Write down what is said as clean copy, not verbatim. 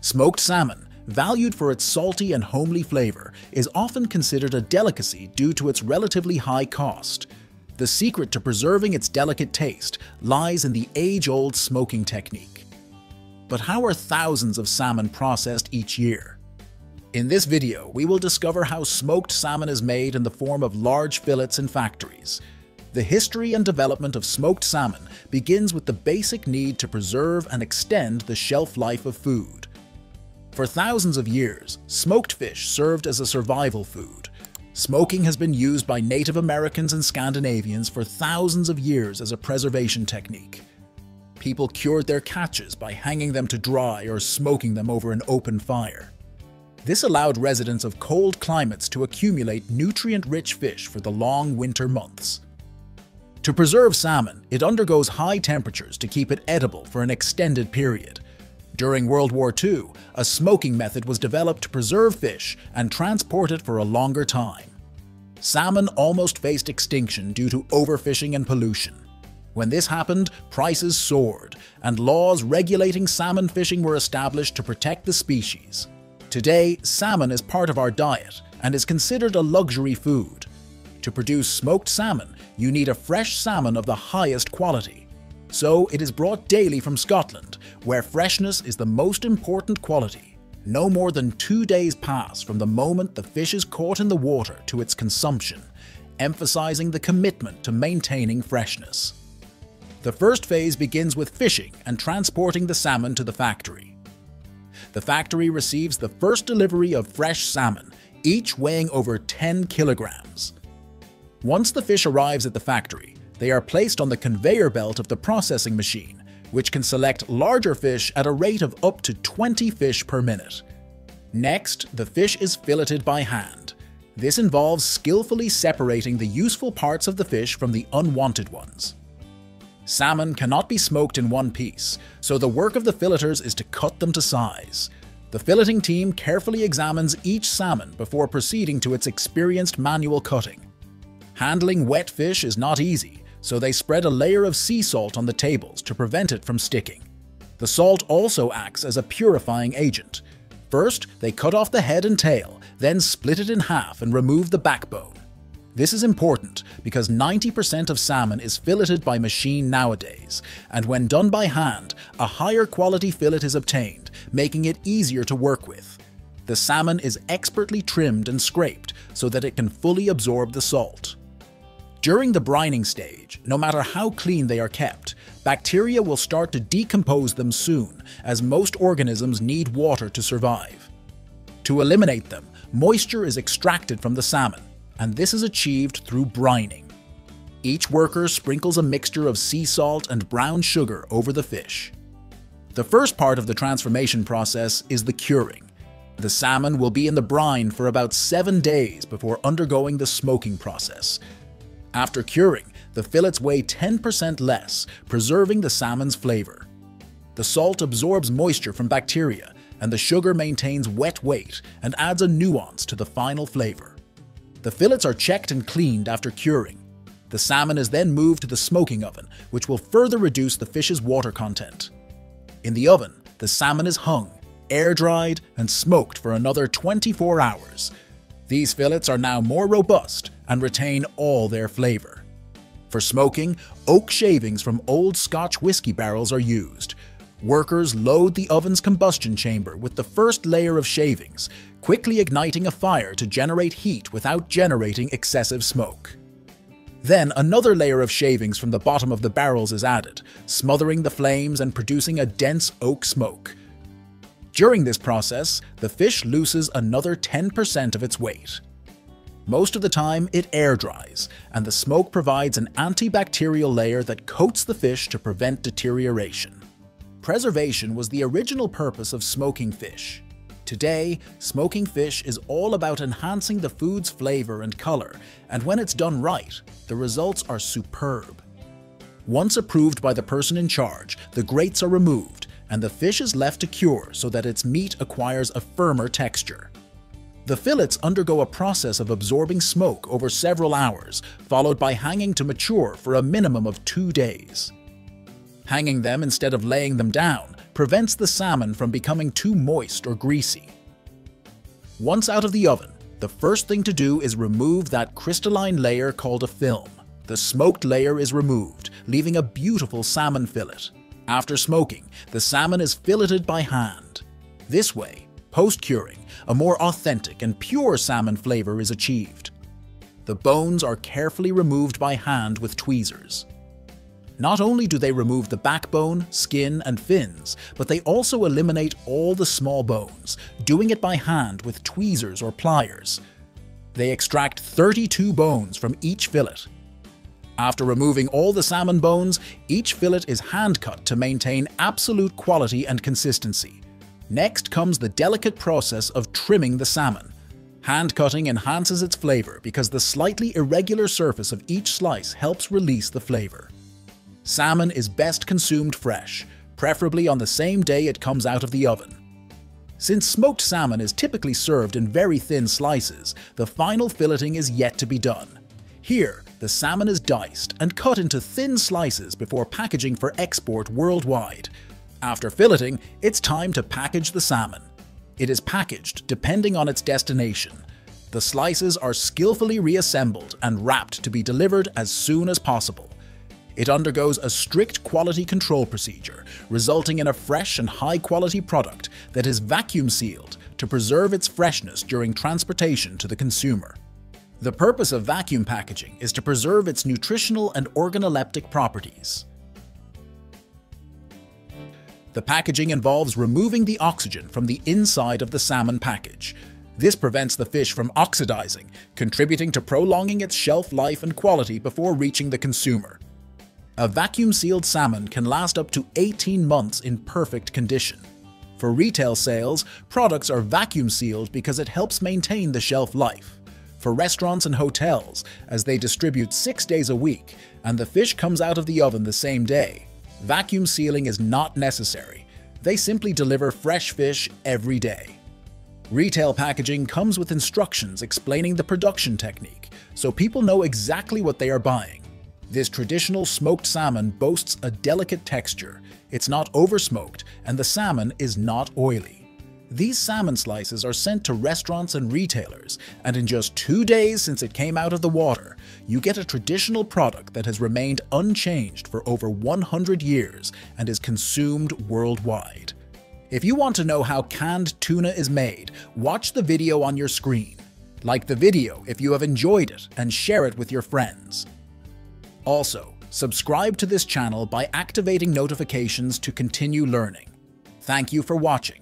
Smoked salmon, valued for its salty and homely flavor, is often considered a delicacy due to its relatively high cost. The secret to preserving its delicate taste lies in the age-old smoking technique. But how are thousands of salmon processed each year? In this video, we will discover how smoked salmon is made in the form of large fillets in factories. The history and development of smoked salmon begins with the basic need to preserve and extend the shelf life of food. For thousands of years, smoked fish served as a survival food. Smoking has been used by Native Americans and Scandinavians for thousands of years as a preservation technique. People cured their catches by hanging them to dry or smoking them over an open fire. This allowed residents of cold climates to accumulate nutrient-rich fish for the long winter months. To preserve salmon, it undergoes high temperatures to keep it edible for an extended period. During World War II, a smoking method was developed to preserve fish and transport it for a longer time. Salmon almost faced extinction due to overfishing and pollution. When this happened, prices soared, and laws regulating salmon fishing were established to protect the species. Today, salmon is part of our diet and is considered a luxury food. To produce smoked salmon, you need a fresh salmon of the highest quality. So it is brought daily from Scotland, where freshness is the most important quality. No more than 2 days pass from the moment the fish is caught in the water to its consumption, emphasizing the commitment to maintaining freshness. The first phase begins with fishing and transporting the salmon to the factory. The factory receives the first delivery of fresh salmon, each weighing over 10 kilograms. Once the fish arrives at the factory, they are placed on the conveyor belt of the processing machine, which can select larger fish at a rate of up to 20 fish per minute. Next, the fish is filleted by hand. This involves skillfully separating the useful parts of the fish from the unwanted ones. Salmon cannot be smoked in one piece, so the work of the filleters is to cut them to size. The filleting team carefully examines each salmon before proceeding to its experienced manual cutting. Handling wet fish is not easy, so they spread a layer of sea salt on the tables to prevent it from sticking. The salt also acts as a purifying agent. First, they cut off the head and tail, then split it in half and remove the backbone. This is important because 90% of salmon is filleted by machine nowadays, and when done by hand, a higher quality fillet is obtained, making it easier to work with. The salmon is expertly trimmed and scraped so that it can fully absorb the salt. During the brining stage, no matter how clean they are kept, bacteria will start to decompose them soon, as most organisms need water to survive. To eliminate them, moisture is extracted from the salmon, and this is achieved through brining. Each worker sprinkles a mixture of sea salt and brown sugar over the fish. The first part of the transformation process is the curing. The salmon will be in the brine for about 7 days before undergoing the smoking process. After curing, the fillets weigh 10% less, preserving the salmon's flavor. The salt absorbs moisture from bacteria, and the sugar maintains wet weight and adds a nuance to the final flavor. The fillets are checked and cleaned after curing. The salmon is then moved to the smoking oven, which will further reduce the fish's water content. In the oven, the salmon is hung, air-dried, and smoked for another 24 hours. These fillets are now more robust and retain all their flavor. For smoking, oak shavings from old Scotch whiskey barrels are used. Workers load the oven's combustion chamber with the first layer of shavings, quickly igniting a fire to generate heat without generating excessive smoke. Then another layer of shavings from the bottom of the barrels is added, smothering the flames and producing a dense oak smoke. During this process, the fish loses another 10% of its weight. Most of the time, it air dries, and the smoke provides an antibacterial layer that coats the fish to prevent deterioration. Preservation was the original purpose of smoking fish. Today, smoking fish is all about enhancing the food's flavor and color, and when it's done right, the results are superb. Once approved by the person in charge, the grates are removed, and the fish is left to cure so that its meat acquires a firmer texture. The fillets undergo a process of absorbing smoke over several hours, followed by hanging to mature for a minimum of 2 days. Hanging them instead of laying them down prevents the salmon from becoming too moist or greasy. Once out of the oven, the first thing to do is remove that crystalline layer called a film. The smoked layer is removed, leaving a beautiful salmon fillet. After smoking, the salmon is filleted by hand. This way, post-curing, a more authentic and pure salmon flavor is achieved. The bones are carefully removed by hand with tweezers. Not only do they remove the backbone, skin, and fins, but they also eliminate all the small bones, doing it by hand with tweezers or pliers. They extract 32 bones from each fillet. After removing all the salmon bones, each fillet is hand-cut to maintain absolute quality and consistency. Next comes the delicate process of trimming the salmon. Hand-cutting enhances its flavor because the slightly irregular surface of each slice helps release the flavor. Salmon is best consumed fresh, preferably on the same day it comes out of the oven. Since smoked salmon is typically served in very thin slices, the final filleting is yet to be done. Here, the salmon is diced and cut into thin slices before packaging for export worldwide. After filleting, it's time to package the salmon. It is packaged depending on its destination. The slices are skillfully reassembled and wrapped to be delivered as soon as possible. It undergoes a strict quality control procedure, resulting in a fresh and high-quality product that is vacuum sealed to preserve its freshness during transportation to the consumer. The purpose of vacuum packaging is to preserve its nutritional and organoleptic properties. The packaging involves removing the oxygen from the inside of the salmon package. This prevents the fish from oxidizing, contributing to prolonging its shelf life and quality before reaching the consumer. A vacuum-sealed salmon can last up to 18 months in perfect condition. For retail sales, products are vacuum-sealed because it helps maintain the shelf life. For restaurants and hotels, as they distribute 6 days a week and the fish comes out of the oven the same day, vacuum sealing is not necessary. They simply deliver fresh fish every day. Retail packaging comes with instructions explaining the production technique, so people know exactly what they are buying. This traditional smoked salmon boasts a delicate texture, it's not over-smoked, and the salmon is not oily. These salmon slices are sent to restaurants and retailers, and in just 2 days since it came out of the water, you get a traditional product that has remained unchanged for over 100 years and is consumed worldwide. If you want to know how canned tuna is made, watch the video on your screen. Like the video if you have enjoyed it and share it with your friends. Also, subscribe to this channel by activating notifications to continue learning. Thank you for watching.